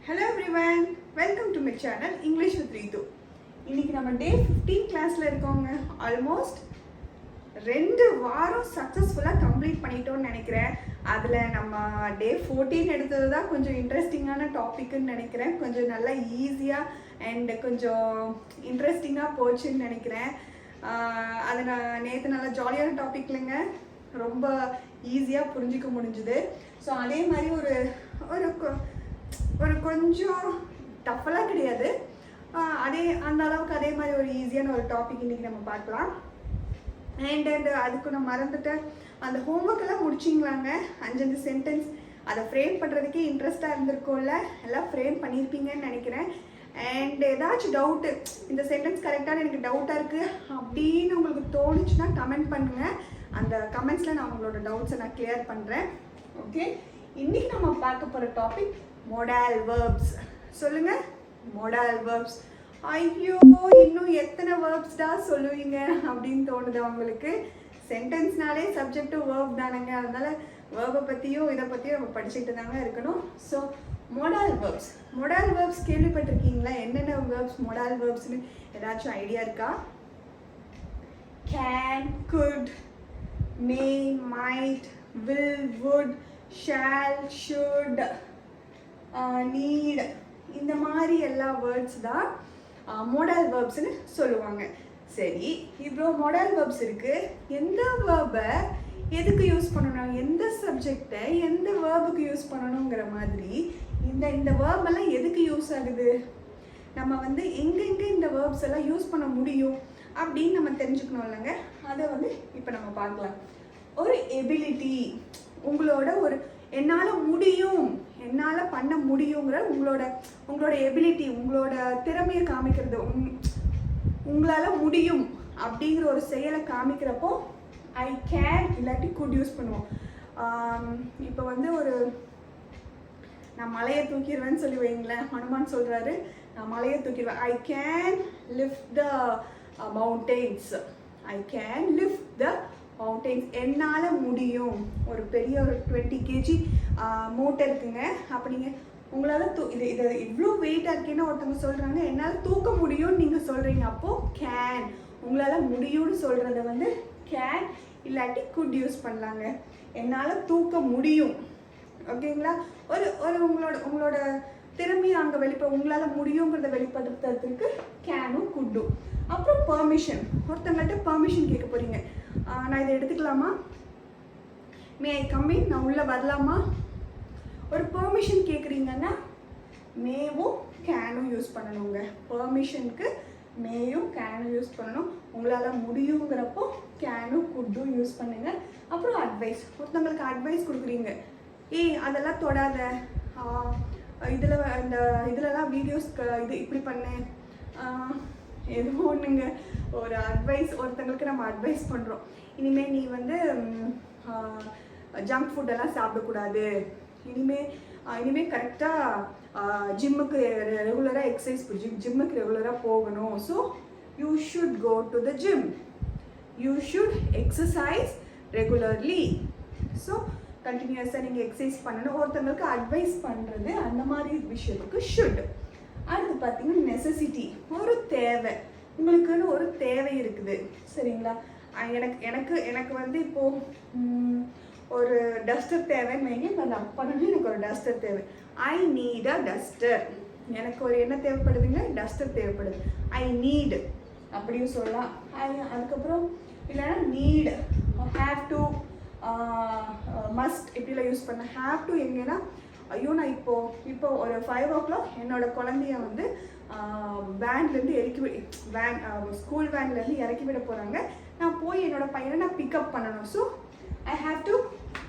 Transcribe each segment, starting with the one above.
Hello everyone, welcome to my channel English with Ritu. இன்னைக்கு நம்ம டே 15 கிளாஸ்ல இருக்கோங்க. ஆல்மோஸ்ட் 2 வாரம் சக்ஸஸ்ஃபுல்லாக கம்ப்ளீட் பண்ணிட்டோம்னு நினைக்கிறேன். அதில் நம்ம டே 14 எடுத்தது தான் கொஞ்சம் இன்ட்ரெஸ்டிங்கான டாபிக்னு நினைக்கிறேன். கொஞ்சம் நல்லா ஈஸியாக அண்ட் கொஞ்சம் இன்ட்ரெஸ்டிங்காக போச்சுன்னு நினைக்கிறேன். அது நான் நேற்று நல்லா ஜாலியான டாபிக் இல்லைங்க, ரொம்ப ஈஸியாக புரிஞ்சிக்க முடிஞ்சுது. ஸோ அதே மாதிரி ஒரு கொஞ்சம் டஃபெல்லாம் கிடையாது, அந்த அளவுக்கு அதே மாதிரி ஒரு ஈஸியான ஒரு டாபிக் இன்றைக்கி நம்ம பார்க்கலாம். அண்ட் அதுக்கு நான் மறந்துட்டேன், அந்த ஹோம்ஒர்க்கெல்லாம் முடிச்சிங்களாங்க? 5 சென்டென்ஸ் அதை ஃப்ரேம் பண்ணுறதுக்கே இன்ட்ரெஸ்ட்டாக இருந்திருக்கோம்ல, எல்லாம் ஃப்ரேம் பண்ணியிருப்பீங்கன்னு நினைக்கிறேன். அண்ட் ஏதாச்சும் டவுட்டு, இந்த சென்டென்ஸ் கரெக்டான எனக்கு டவுட்டாக இருக்குது அப்படின்னு உங்களுக்கு தோணுச்சுன்னா கமெண்ட் பண்ணுங்கள். அந்த கமெண்ட்ஸில் நான் உங்களோட டவுட்ஸை நான் கிளியர் பண்ணுறேன். ஓகே, இன்றைக்கி நம்ம பார்க்க போகிற டாபிக் மோடல் வேர்ப்ஸ். சொல்லுங்கள், மோடல் வேர்ப்ஸ். ஐயோ, இன்னும் எத்தனை வேர்ப்ஸ் தான் சொல்லுவீங்க அப்படின்னு தோணுது உங்களுக்கு? சென்டென்ஸ்னாலே சப்ஜெக்ட் வேர்ப் தானேங்க, அதனால வேர்பை பற்றியும் இதை பற்றியும் நம்ம படிச்சுக்கிட்டு தாங்க இருக்கணும். So modal verbs, modal verbs கேள்விப்பட்டிருக்கீங்களா? என்னென்ன வேர்ப்ஸ் மோடல் வேர்ப்ஸ்னு ஏதாச்சும் ஐடியா இருக்கா? Can, could, may, might, will, would, shall, should, need, இந்த மாதிரி எல்லா வேர்ட்ஸ் தான் மோடல் வேர்ப்ஸ்னு சொல்லுவாங்க. சரி, இவ்வளோ மோடல் வேர்ப்ஸ் இருக்குது. எந்த வேர்பை எதுக்கு யூஸ் பண்ணணும், எந்த சப்ஜெக்டை எந்த வேர்புக்கு யூஸ் பண்ணணுங்கிற மாதிரி இந்த வேர்பெல்லாம் எதுக்கு யூஸ் ஆகுது, நம்ம எங்கெங்கே இந்த வேர்ப்ஸ் எல்லாம் யூஸ் பண்ண முடியும் அப்படின்னு நம்ம தெரிஞ்சுக்கணும் இல்லைங்க. அதை இப்போ நம்ம பார்க்கலாம். ஒரு எபிலிட்டி, உங்களோட ஒரு என்னால் முடியும், என்னால் பண்ண முடியுங்கிற உங்களோட எபிலிட்டி, உங்களோட திறமையை காமிக்கிறது, உங்களால் முடியும் அப்படிங்கிற ஒரு செயலை காமிக்கிறப்போ ஐ கேன் இல்லாட்டி குட் யூஸ் பண்ணுவோம். இப்போ நான் மலையை தூக்கிடுவேன்னு சொல்லி வைங்களேன், ஹனுமான் சொல்கிறாரு, நான் மலையை தூக்கிடுவேன். I can lift the mountains, I can lift the mountains, என்னால் முடியும். ஒரு பெரிய ஒரு 20 kg மூட்டை இருக்குங்க, அப்போ நீங்கள் உங்களால் இதை இவ்வளோ வெயிட்டாக இருக்கேன்னு ஒருத்தவங்க சொல்கிறாங்க, என்னால் தூக்க முடியும்னு நீங்கள் சொல்கிறீங்க, அப்போது கேன், உங்களால் முடியும்னு சொல்கிறத கேன் இல்லாட்டி குட் யூஸ் பண்ணலாங்க. என்னால் தூக்க முடியும், ஓகேங்களா? ஒரு உங்களோட திறமையை அங்கே உங்களால் முடியுங்கிறத வெளிப்படுத்துறதுக்கு கேனும் குட்டும். அப்புறம் பெர்மிஷன், ஒருத்தவங்கள்ட்ட பெர்மிஷன் கேட்க போகிறீங்க, நான் இதை எடுத்துக்கலாமா, மே ஐ கம் இன், நான் உள்ளே வரலாமா, ஒரு பெர்மிஷன் கேட்குறீங்கன்னா மேவும் கேனும் யூஸ் பண்ணணுங்க. பெர்மிஷனுக்கு மேயும் கேனும் யூஸ் பண்ணணும். உங்களால் முடியுங்கிறப்போ கேனும் குட்டும் யூஸ் பண்ணுங்க. அப்புறம் அட்வைஸ், ஒருத்தவங்களுக்கு அட்வைஸ் கொடுக்குறீங்க, அதெல்லாம் தொடாத, இதுலலாம் வீடியோஸ் இது இப்படி பண்ணு, எதுவும் ஒன்றுங்க, ஒரு அட்வைஸ், ஒருத்தங்களுக்கு நம்ம அட்வைஸ் பண்ணுறோம், இனிமேல் நீ ஜங்க் ஃபுட்டெல்லாம் சாப்பிடக்கூடாது, இனிமேல் கரெக்டாக ஜிம்முக்கு ரெகுலராக ஜிம்முக்கு ரெகுலராக போகணும். So you should go to the gym, you should exercise regularly. So கண்டினியூஸாக நீங்கள் எக்ஸசைஸ் பண்ணணும். ஒருத்தவங்களுக்கு அட்வைஸ் பண்ணுறது அந்த மாதிரி விஷயத்துக்கு ஷுட். அடுத்து பார்த்தீங்கன்னா நெசசிட்டி, ஒரு தேவை, உங்களுக்குன்னு ஒரு தேவை இருக்குது, சரிங்களா? எனக்கு இப்போது ஒரு டஸ்டர் தேவைன்னு வைங்க, நான் பண்ணணும், எனக்கு ஒரு டஸ்டர் தேவை, ஐ நீட் அ டஸ்டர். எனக்கு ஒரு என்ன தேவைப்படுதுங்க, டஸ்டர் தேவைப்படுது, ஐ நீட் அப்படியும் சொல்லலாம். அதுக்கப்புறம் இல்லைன்னா நீட், ஹேவ் டு, மஸ்ட் இப்படிலாம் யூஸ் பண்ண. ஹேவ் டு எங்கன்னா, ஐயோ நான் இப்போ ஒரு 5 o'clock என்னோட குழந்தைய வேன்லேருந்து ஸ்கூல் வேன்லேருந்து இறக்கி விட போகிறாங்க, நான் போய் என்னோட பையனை நான் பிக்கப் பண்ணணும். So I have to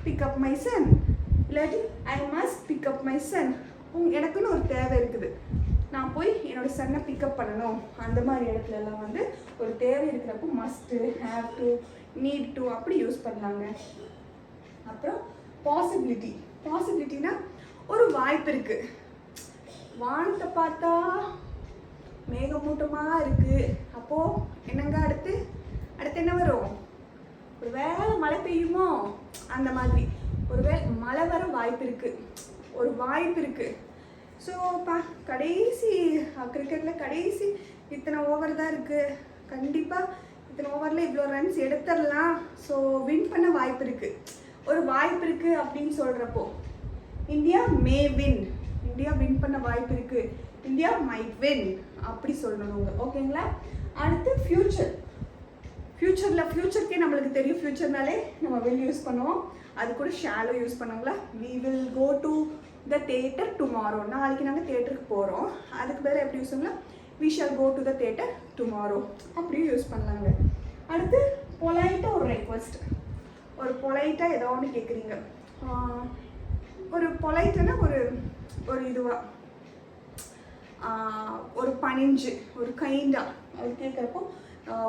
pick up my son, இல்லாட்டி I must pick up my son. எனக்குன்னு ஒரு தேவை இருக்குது, நான் போய் என்னோட சன்னை பிக்கப் பண்ணணும். அந்த மாதிரி இடத்துலலாம் ஒரு தேவை இருக்கிறப்போ must, have to, need to அப்படி யூஸ் பண்ணலாங்க. அப்புறம் பாசிபிலிட்டி, பாசிபிலிட்டினா ஒரு வாய்ப்பு இருக்குது, வானத்தை பார்த்தா மேகமூட்டமாக இருக்குது, அப்போது என்னங்க அடுத்து என்ன வரும், ஒரு வேளை மழை பெய்யுமோ, அந்த மாதிரி ஒரு வேளை மழை வர வாய்ப்பு இருக்குது, ஒரு வாய்ப்பு இருக்குது. ஸோ கடைசி கிரிக்கெட்டில் கடைசி இத்தனை ஓவர் தான் இருக்குது, கண்டிப்பாக இத்தனை ஓவரில் இவ்வளோ ரன்ஸ் எடுத்துடலாம், ஸோ வின் பண்ண வாய்ப்பு இருக்குது, ஒரு வாய்ப்பு இருக்குது அப்படின்னு சொல்கிறப்போ India may win, India win பண்ண வாய்ப்பு இருக்குது, இந்தியா மைட் வின் அப்படி சொல்லணும். ஓகேங்களா? அடுத்து ஃப்யூச்சருக்கே நம்மளுக்கு தெரியும், ஃப்யூச்சர்னாலே நம்ம வில் யூஸ் பண்ணுவோம், அது கூட ஷாலோ யூஸ் பண்ணுங்களா. We will go to the theatre tomorrow, நாளைக்கு நாங்கள் தேட்டருக்கு போகிறோம், அதுக்கு பேர் எப்படி யூஸ் பண்ணலாம், we shall go to the theatre tomorrow அப்படியும் யூஸ் பண்ணலாங்க. அடுத்து பொலைட்டாக ஒரு ரெக்வஸ்ட், ஒரு பொலைட்டாக ஏதோ ஒன்று கேட்குறீங்க, ஒரு பொலைட்டான ஒரு இதுவாக ஒரு பணிஞ்சு ஒரு கைண்டாக அது கேட்குறப்போ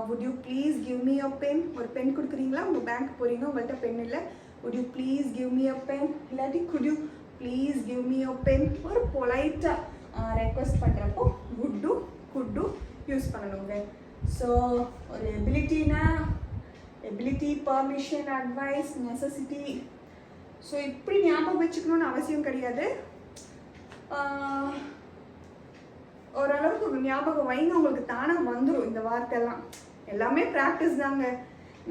would you please give me a pen, ஒரு பென் கொடுக்குறீங்களா, உங்கள் பேங்க் போகிறீங்க, உங்கள்கிட்ட பென் இல்லை, would you please give me a pen, இல்லாட்டி could you please give me a pen, ஒரு பொலைட்டாக ரெக்வஸ்ட் பண்ணுறப்போ would do could do use பண்ணணுங்க. ஸோ ஒரு ability, permission, advice, necessity, so இப்படி ஞாபகம் வச்சுக்கணும்னு அவசியம் கிடையாது, ஓரளவுக்கு ஞாபகம் வைங்க, உங்களுக்கு தானாக வந்துடும் இந்த வார்த்தையெல்லாம், எல்லாமே ப்ராக்டிஸ் தாங்க.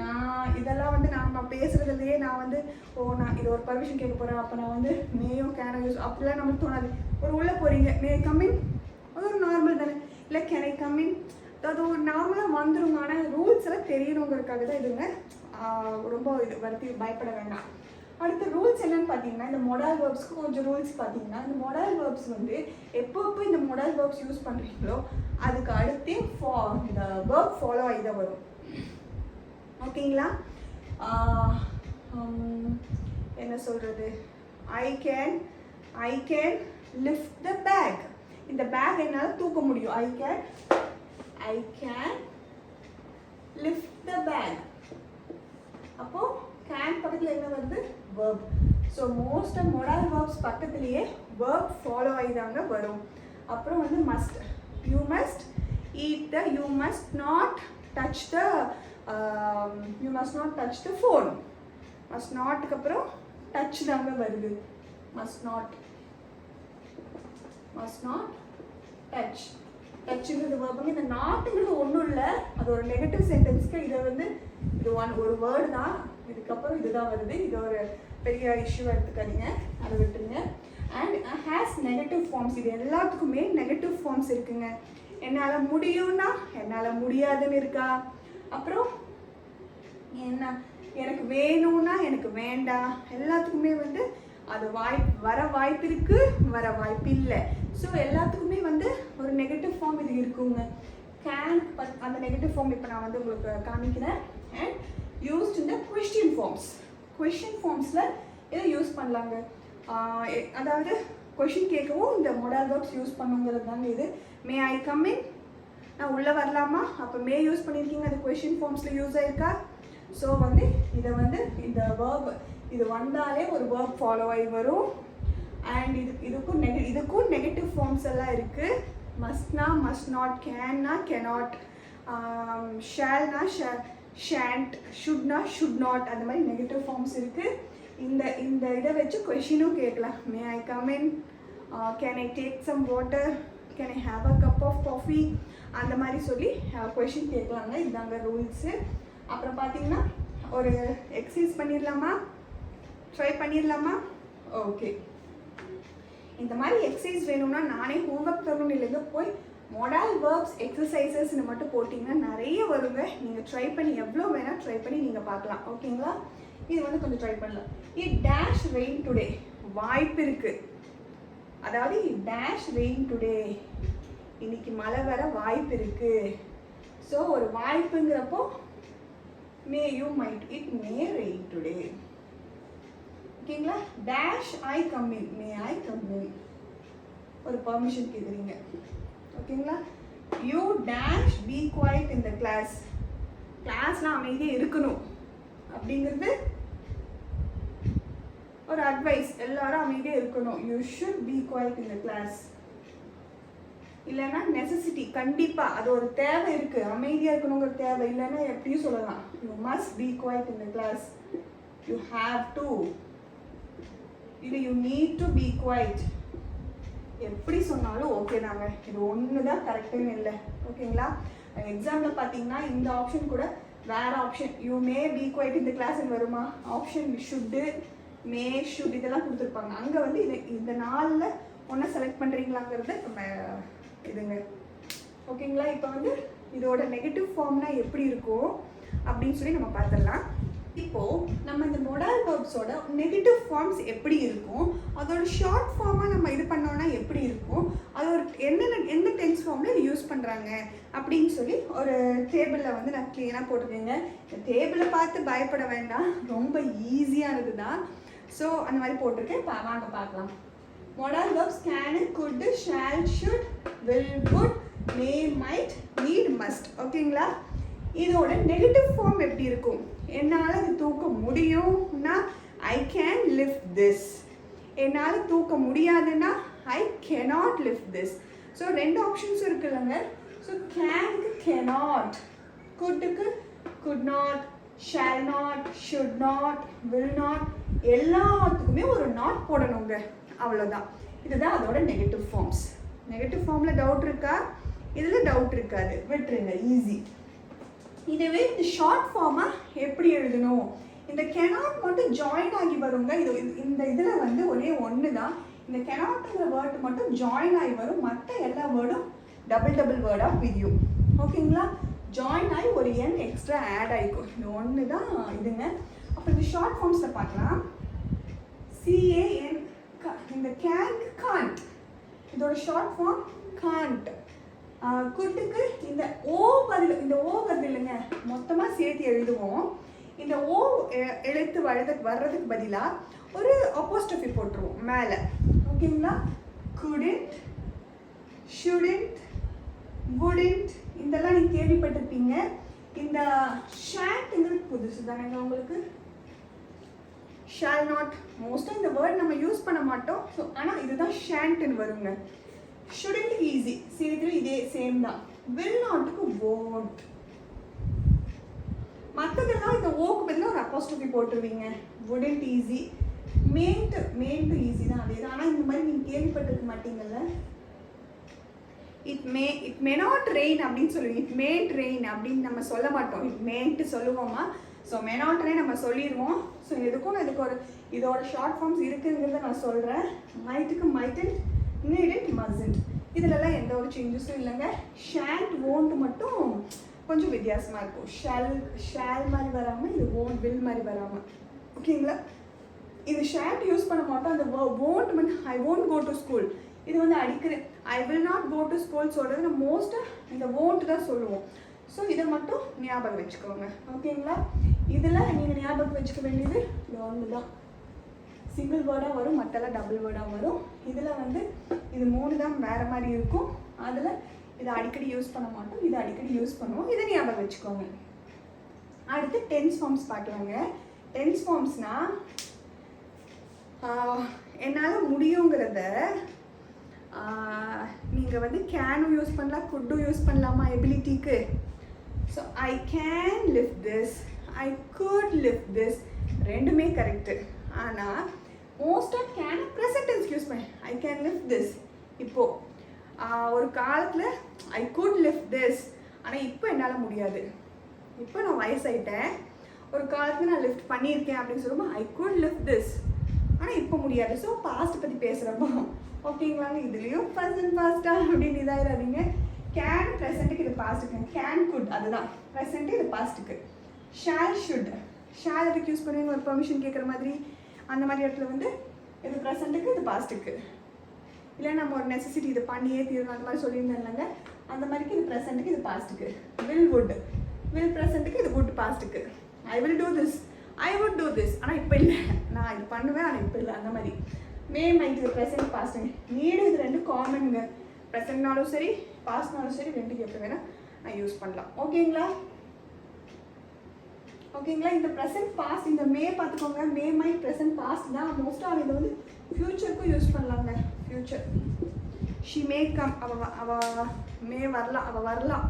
நான் இதெல்லாம் வந்து நான் பேசுகிறதுலையே நான் இது ஒரு பர்மிஷன் கேட்க போகிறேன், அப்போ நான் மேயோ கேனோ யூஸ் அப்படிலாம் நமக்கு தோணாது. ஒரு உள்ளே போகிறீங்க, மே கம்மின், அது ஒரு நார்மல் தானே, இல்லை கேனை கம்மின், அது ஒரு நார்மலாக வந்துடுங்க. ஆனால் ரூல்ஸ் எல்லாம் தெரியணுங்கிறதுக்காக தான் இதுங்க, ரொம்ப வருத்தி பயப்பட வேண்டாம். அடுத்த ரூல்ஸ் என்னன்னு பார்த்தீங்கன்னா, இந்த மொடல் வேர்ப்ஸ்க்கு கொஞ்சம் ரூல்ஸ் பார்த்தீங்கன்னா, இந்த மொடல் வேர்ப்ஸ் எப்போ இந்த மொடல் வேர்ப்ஸ் யூஸ் பண்ணுறீங்களோ அதுக்கு அடுத்தே இந்த வேர்ப் ஃபாலோ ஆகி தான் வரும். ஓகேங்களா? என்ன சொல்கிறது, I can lift the bag, இந்த பேக் என்னால் தூக்க முடியும், I can lift the bag. அப்போது கேன் பக்கத்தில் என்ன வருது, verb. So most of modal verbs பக்கத்துலேயே verb ஃபாலோ ஆகி தாங்க வரும். அப்புறம் must, you must eat the, you must not touch the, you must not touch the phone, must நாட்டுக்கு அப்புறம் டச் தாங்க வருது, மஸ்ட் நாட் டச், டச்சுங்கிறது வேர்புங்க. இந்த நாட்டுங்கிறது ஒன்றும் இல்லை, அது ஒரு நெகட்டிவ் சென்டென்ஸ்க்கு இது ஒரு வேர்டு தான், இதுக்கப்புறம் இதுதான் வருது, இது ஒரு பெரிய இஷ்யூ எடுத்துக்காதீங்க, அதை விட்டுருங்க. அண்ட் ஹேஸ் நெகட்டிவ் ஃபார்ம்ஸ், இது எல்லாத்துக்குமே நெகட்டிவ் ஃபார்ம்ஸ் இருக்குங்க. என்னால் முடியும்னா என்னால் முடியாதுன்னு இருக்கா, அப்புறம் எனக்கு வேணும்னா எனக்கு வேண்டாம், எல்லாத்துக்குமே அது வர வாய்ப்பு இருக்கு, வர வாய்ப்பு இல்லை. ஸோ எல்லாத்துக்குமே ஒரு நெகட்டிவ் ஃபார்ம் இது இருக்குங்க. கேன் அந்த நெகட்டிவ் ஃபார்ம் இப்போ நான் உங்களுக்கு காமிக்கிறேன். அண்ட் யூஸ்ட் இந்த கொஸ்டின் ஃபார்ம்ஸில் இதை யூஸ் பண்ணலாங்க. அதாவது கொஷின் கேட்கவும் இந்த மொடல் வேர்ப்ஸ் யூஸ் பண்ணுங்கிறது தாங்க இது. மே ஐ கம் இன், நான் உள்ளே வரலாமா, அப்போ மே யூஸ் பண்ணியிருக்கீங்க, அது கொஷின் ஃபார்ம்ஸில் யூஸ் ஆயிருக்கா. ஸோ இதை இந்த வேர்ப் இது வந்தாலே ஒரு வேர்ப் ஃபாலோ ஆகி வரும். அண்ட் இதுக்கும் நெகட்டிவ் ஃபார்ம்ஸ் எல்லாம் இருக்குது. மஸ்ட்னா மஸ்ட் நாட், கேன்னா கெனாட், ஷேல்னா ஷேண்ட், ஷுட்னா ஷுட் நாட், அந்த மாதிரி நெகட்டிவ் ஃபார்ம்ஸ் இருக்குது. இந்த இதை வச்சு கொஷினும் கேட்கலாம். May I come in, can I take some water, can I have a cup of coffee, அந்த மாதிரி சொல்லி கொஷின் கேட்கலாங்க. இதுதாங்க ரூல்ஸு. அப்புறம் பார்த்தீங்கன்னா ஒரு எக்ஸசைஸ் ட்ரை பண்ணிடலாமா? ஓகே, இந்த மாதிரி எக்ஸசைஸ் வேணும்னா நானே ஹோம்ஒர்க் தரணும் இல்லைங்க, போய் மொடல் வேர்ப்ஸ் எக்ஸசைசஸ்ன்னு மட்டும் போட்டிங்கன்னா நிறைய வருங்க. நீங்கள் ட்ரை பண்ணி எவ்வளோ வேணால் ட்ரை பண்ணி நீங்கள் பார்க்கலாம். ஓகேங்களா? இது கொஞ்சம் ட்ரை பண்ணலாம். இட் டேஷ் ரெயின் டுடே, வாய்ப்பு இருக்குது. அதாவது இட் டேஷ் ரெயின் டுடே, இன்னைக்கு மழை வர வாய்ப்பு இருக்குது. ஸோ ஒரு வாய்ப்புங்கிறப்போ may you might, it may rain today. ஓகேங்களா? Dash I come in, may I come in, ஒரு பர்மிஷன் கேட்குறீங்க. ஓகேங்களா? You dash be quiet in the class, கிளாஸ்லாம் அமைதியாக இருக்கணும் அப்படிங்கிறது ஒரு அட்வைஸ், எல்லாரும் அமைதியாக இருக்கணும். You should be quiet in the class. இல்லைன்னா நெசசிட்டி, கண்டிப்பாக அது ஒரு தேவை இருக்குது, அமைதியாக இருக்கணுங்கிற தேவை. இல்லைன்னா எப்படியும் சொல்லலாம், you must be quiet in the class, you have to, இல்லை you need to be quiet. எப்படி சொன்னாலும் ஓகே தாங்க. இது ஒன்று தான் கரெக்டுன்னு இல்லை. ஓகேங்களா? எக்ஸாமில் பார்த்தீங்கன்னா இந்த ஆப்ஷன் கூட வேறு option you may be quiet இந்த கிளாஸ்ன்னு வருமா, ஆப்ஷன் ஷுட்டு மே ஷுட் இதெல்லாம் கொடுத்துருப்பாங்க. அங்கே வந்து இந்த நாளில் ஒன்றை செலக்ட் பண்ணுறீங்களாங்கிறது இதுங்க. ஓகேங்களா? இப்போ வந்து இதோட நெகட்டிவ் ஃபார்ம்னா எப்படி இருக்கும் அப்படின்னு சொல்லி நம்ம பார்த்துடலாம். இப்போது நம்ம இந்த மொடல் வேர்ப்ஸோட நெகட்டிவ் ஃபார்ம்ஸ் எப்படி இருக்கும், அதோட ஷார்ட் ஃபார்மாக நம்ம இது பண்ணோன்னா எப்படி இருக்கும், அது ஒரு எந்த டென்ஸ் ஃபார்மில் இது யூஸ் பண்ணுறாங்க அப்படின்னு சொல்லி ஒரு டேபிளில் வந்து நான் க்ளீனாக போட்டிருக்கேங்க. இந்த டேபிளை பார்த்து பயப்பட வேண்டாம், ரொம்ப ஈஸியானது தான். ஸோ அந்த மாதிரி போட்டிருக்கேன். வாங்க பார்க்கலாம். Modal verbs can, could, shall, should, will, would, may, might, need, must. ஓகேங்களா? இதோட நெகட்டிவ் ஃபார்ம் எப்படி இருக்கும், என்னால் இது தூக்க முடியும்னா ஐ கேன் லிஃப்ட் திஸ், என்னால் தூக்க முடியாதுன்னா I cannot lift this. So 2 options இருக்குல்லங்க. ஸோ கேனுக்கு கேனாட், குட்டுக்கு could not, shall not, should not, will not, எல்லாத்துக்குமே ஒரு நாட் போடணுங்க. அவ்வளோதான். இதுதான் அதோட நெகட்டிவ் ஃபார்ம்ஸ். நெகட்டிவ் ஃபார்மில் டவுட் இருக்கா? இதில் டவுட் இருக்காது, விட்டுருங்க, ஈஸி. இதுவே இந்த ஷார்ட் ஃபார்மாக எப்படி எழுதணும், இந்த கெனாட் மட்டும் ஜாயின் ஆகி வருங்க. இந்த இதில் வந்து ஒரே ஒன்று தான், இந்த கெனாட்ங்கிற வேர்டு மட்டும் ஜாயின் ஆகி வரும், மற்ற எல்லா வேர்டும் டபுள் வேர்டாக பிரியும். ஓகேங்களா? ஜாயின் ஆகி ஒரு என் எக்ஸ்ட்ரா ஆட் ஆகிக்கும். இந்த ஒன்று தான் இதுங்க. அப்போ இந்த ஷார்ட் ஃபார்ம்ஸில் பார்க்கலாம். CAN, இந்த கேன், காண்ட், இதோட ஷார்ட் ஃபார்ம் காண்ட். குட்டுக்கு இந்த ஓ பதில், இந்த ஓ வருது இல்லைங்க, மொத்தமாக சேர்த்து எழுதுவோம். இந்த ஓ எழுத்து வர்றதுக்கு பதிலாக ஒரு அப்போஸ்ட்ரோஃபி போட்டுருவோம் மேலே. ஓகேங்களா? couldn't, shouldn't, wouldn't இதெல்லாம் நீங்கள் கேள்விப்பட்டிருப்பீங்க. இந்த ஷாண்ட்ங்கிறது புதுசு தானேங்க உங்களுக்கு. ஷால் நாட் மோஸ்ட்டாக இந்த வேர்ட் நம்ம யூஸ் பண்ண மாட்டோம். ஸோ ஆனால் இதுதான் ஷாண்ட்னு வருங்க. shouldn't ஈஸி, சீக்கிரம் இதே சேம் தான். will notக்கு won't. மற்றதெல்லாம் இந்த ஓக்கு பதிலாக ஒரு அப்போஸ்ட்ரோஃபி போட்டுருவீங்க. wouldn't ஈஸி, மேண்ட் ஈஸி தான், அதே தான். ஆனால் இந்த மாதிரி நீங்கள் கேள்விப்பட்டிருக்க மாட்டீங்கல்ல. இட் மே நாட் ரெயின் அப்படின்னு சொல்லுவீங்க. இட் மேட் ரெயின் அப்படின்னு நம்ம சொல்ல மாட்டோம், இட் மேன்ட்டு சொல்லுவோமா. ஸோ மே நாட்னே நம்ம சொல்லிடுவோம். ஸோ இதுக்கும் இதுக்கு ஒரு இதோட ஷார்ட் ஃபார்ம்ஸ் இருக்குங்கிறத நான் சொல்கிறேன். மைட்டுக்கு மைட்டன்ட், நீடன்ட், மஸ்ன்ட். இதிலெல்லாம் எந்த ஒரு சேஞ்சஸும் இல்லைங்க. ஷாண்ட், வோன்ட் மட்டும் கொஞ்சம் வித்தியாசமாக இருக்கும். ஷால் மாதிரி வராமல், இது வோன்ட், வில் மாதிரி வராமல். ஓகேங்களா? இது ஷாண்ட் யூஸ் பண்ண மாட்டோம். அந்த won't mean I won't go to school, இது வந்து அடிக்கடி I will not go to school சொல்கிறது நம்ம மோஸ்ட்டாக இந்த வோன்ட் தான் சொல்லுவோம். ஸோ இதை மட்டும் ஞாபகம் வச்சுக்கோங்க. ஓகேங்களா? இதில் நீங்கள் ஞாபகம் வச்சுக்க வேண்டியது இது ஒன்று தான். சிங்கிள் வேர்டாக வரும், மற்றெல்லாம் டபுள் வேர்டாக வரும். இதில் வந்து இது 3 தான் வேறு மாதிரி இருக்கும். அதில் இதை அடிக்கடி யூஸ் பண்ண மாட்டோம், இதை அடிக்கடி யூஸ் பண்ணுவோம். இதை ஞாபகம் வச்சுக்கோங்க. அடுத்து டென்ஸ் ஃபார்ம்ஸ் பார்க்கலாங்க. டென்ஸ் ஃபார்ம்ஸ்னால் என்னால் முடியுங்கிறத நீங்கள் வந்து கேனும் யூஸ் பண்ணலாம், குட்டும் யூஸ் பண்ணலாமா எபிலிட்டிக்கு. So I can lift this, I could lift this, ரெண்டுமே கரெக்டு. ஆனால் மோஸ்ட்டாக கேன் ப்ரெசன்ட் டென்ஸ் யூஸ் பண்ணேன். I can lift this. இப்போது ஒரு காலத்தில் ஐ குட் லிஃப்ட் திஸ், ஆனால் இப்போ என்னால் முடியாது. இப்போ நான் வயசாயிட்டேன். ஒரு காலத்தில் நான் லிஃப்ட் பண்ணியிருக்கேன் அப்படின்னு சொல்லும்போது ஐ குட் லிஃப்ட் திஸ், ஆனால் இப்போ முடியாது. ஸோ பாஸ்ட் பற்றி பேசுகிறப்போ ஓகேங்களாங்க. இதுலேயும் ப்ரெசன்ட் பாஸ்ட்டாக அப்படின்னு இதாகிடாதீங்க. கேன் ப்ரெசண்ட்டுக்கு இது பாஸ்ட்டுக்கு, கேன் குட் அதுதான் ப்ரெசண்ட்டு, இது பாஸ்ட்டுக்கு. ஷால் ஷுட், ஷால் எதுக்கு யூஸ் பண்ணுவீங்க, ஒரு பெர்மிஷன் கேட்குற மாதிரி அந்த மாதிரி இடத்துல வந்து இது ப்ரெசண்ட்டுக்கு, இது பாஸ்ட்டுக்கு. இல்லை நம்ம ஒரு நெசசிட்டி இது பண்ணியே தீரணும் அந்த மாதிரி சொல்லியிருந்தேன்லங்க, அந்த மாதிரிக்கு இது ப்ரெசண்ட்டுக்கு, இது பாஸ்ட்டுக்கு. வில் வுட், வில் ப்ரெசண்ட்டுக்கு, இது வுட் பாஸ்ட்டுக்கு. I will do this, I would do this, ஆனால் இப்போ இல்லை, நான் இது பண்ணுவேன் ஆனால் இப்போ இல்லை. அந்த மாதிரி மே மைட் இது ப்ரெசென்ட் பாஸ்ட்டுங்க. நீடு இது ரெண்டு காமனுங்க. ப்ரெசென்ட்னாலும் சரி பாஸ்ட்னாலும் சரி ரெண்டுக்கு எப்படி வேணால் நான் யூஸ் பண்ணலாம். ஓகேங்களா? ஓகேங்களா? இந்த ப்ரெசென்ட் பாஸ்ட், இந்த மே பார்த்துக்கோங்க. மே மைட் ப்ரெசென்ட் பாஸ்ட் தான் மோஸ்ட்டாக. இதை வந்து ஃப்யூச்சருக்கும் யூஸ் பண்ணலாங்க. ஃப்யூச்சர் ஷி மே கம், அவள் மே வரலாம், அவள் வரலாம்,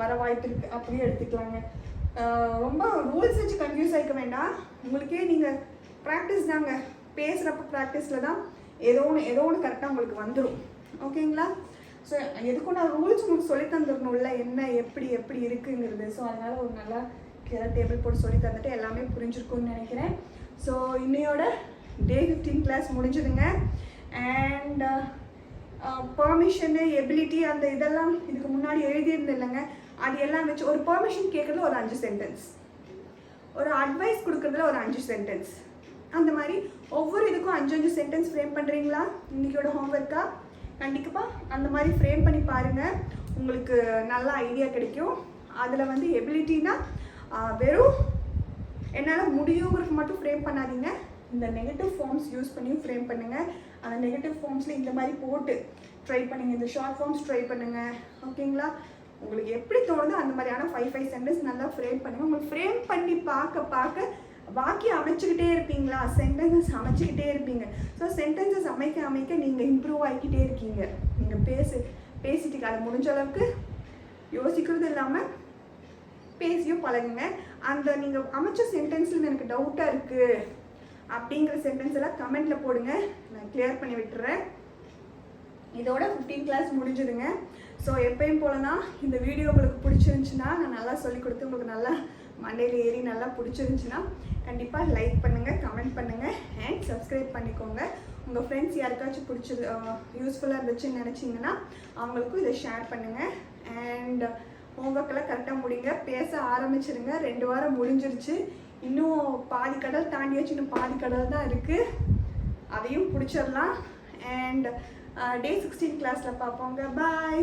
வர வாய்ப்பு இருக்குது, அப்படியே எடுத்துக்கலாங்க. ரொம்ப ரூல்ஸ் வச்சு கன்ஃபியூஸ் ஆகிக்க வேண்டாம். உங்களுக்கே நீங்கள் ப்ராக்டிஸ் தாங்க. பேசுகிறப்ப ப்ராக்டிஸில் தான் ஏதோ ஒன்று கரெக்டாக உங்களுக்கு வந்துடும். ஓகேங்களா? ஸோ எதுக்கும் நான் ரூல்ஸ் உங்களுக்கு சொல்லி தந்துடணும்ல, என்ன எப்படி எப்படி இருக்குங்கிறது. ஸோ அதனால் ஒரு நல்லா கிளியராக டேபிள் போட்டு சொல்லி தந்துட்டு எல்லாமே புரிஞ்சிருக்கும்னு நினைக்கிறேன். ஸோ இன்னையோட டே 15 கிளாஸ் முடிஞ்சுதுங்க. அண்ட் பெர்மிஷனு, எபிலிட்டி, அந்த இதெல்லாம் இதுக்கு முன்னாடி எழுதியிருந்தேன் இல்லைங்க, அது எல்லாம் வச்சு ஒரு பெர்மிஷன் கேட்குறதுல ஒரு 5 சென்டென்ஸ், ஒரு அட்வைஸ் கொடுக்குறதுல ஒரு 5 சென்டென்ஸ், அந்த மாதிரி ஒவ்வொரு இதுக்கும் 5 சென்டென்ஸ் ஃப்ரேம் பண்ணுறீங்களா? இன்றைக்கியோட ஹோம்ஒர்க்கா கண்டிப்பாக அந்த மாதிரி ஃப்ரேம் பண்ணி பாருங்கள், உங்களுக்கு நல்ல ஐடியா கிடைக்கும். அதில் வந்து எபிலிட்டினா வெறும் என்னால் முடியுங்கிறது மட்டும் ஃப்ரேம் பண்ணாதீங்க, இந்த நெகட்டிவ் ஃபார்ம்ஸ் யூஸ் பண்ணி ஃப்ரேம் பண்ணுங்கள். அந்த நெகட்டிவ் ஃபார்ம்ஸில் இந்த மாதிரி போட்டு ட்ரை பண்ணுங்கள், இந்த ஷார்ட் ஃபார்ம்ஸ் ட்ரை பண்ணுங்கள். ஓகேங்களா? உங்களுக்கு எப்படி தோணுதோ அந்த மாதிரியான 5 சென்டென்ஸ் நல்லா ஃப்ரேம் பண்ணுங்கள். உங்களுக்கு ஃப்ரேம் பண்ணி பார்க்க பார்க்க வாக்கியம் அமைச்சுக்கிட்டே இருப்பீங்களா, சென்டென்சஸ் அமைச்சிக்கிட்டே இருப்பீங்க. ஸோ சென்டென்சஸ் அமைக்க நீங்கள் இம்ப்ரூவ் ஆகிக்கிட்டே இருக்கீங்க. நீங்கள் பேசிட்டு அதை முடிஞ்ச அளவுக்கு யோசிக்கிறது இல்லாமல் பேசியும் பழகுங்க. அந்த நீங்கள் அமைச்ச சென்டென்ஸில் எனக்கு டவுட்டாக இருக்குது அப்படிங்கிற சென்டென்ஸ் எல்லாம் கமெண்ட்டில் போடுங்க, நான் கிளியர் பண்ணி விட்டுறேன். இதோட 15 கிளாஸ் முடிஞ்சுதுங்க. ஸோ எப்பயும் போலனா இந்த வீடியோ உங்களுக்கு பிடிச்சிருந்துச்சுன்னா, நான் நல்லா சொல்லிக் கொடுத்து உங்களுக்கு நல்லா மண்டையில் ஏறி நல்லா பிடிச்சிருந்துச்சுன்னா கண்டிப்பாக லைக் பண்ணுங்கள், கமெண்ட் பண்ணுங்கள் அண்ட் சப்ஸ்கிரைப் பண்ணிக்கோங்க. உங்கள் ஃப்ரெண்ட்ஸ் யாருக்காச்சும் பிடிச்சது யூஸ்ஃபுல்லாக இருந்துச்சுன்னு நினச்சிங்கன்னா அவங்களுக்கும் இதை ஷேர் பண்ணுங்கள். அண்ட் ஹோம்ஒர்க்கெல்லாம் கரெக்டாக முடிங்க, பேச ஆரம்பிச்சிருங்க. 2 வாரம் முடிஞ்சிருச்சு, இன்னும் பாதி கடல் தாண்டியாச்சு, இன்னும் பாதி கடல் தான் இருக்குது, அதையும் பிடிச்சிடலாம். அண்ட் டே 16 கிளாஸில் பார்ப்போங்க. பாய்.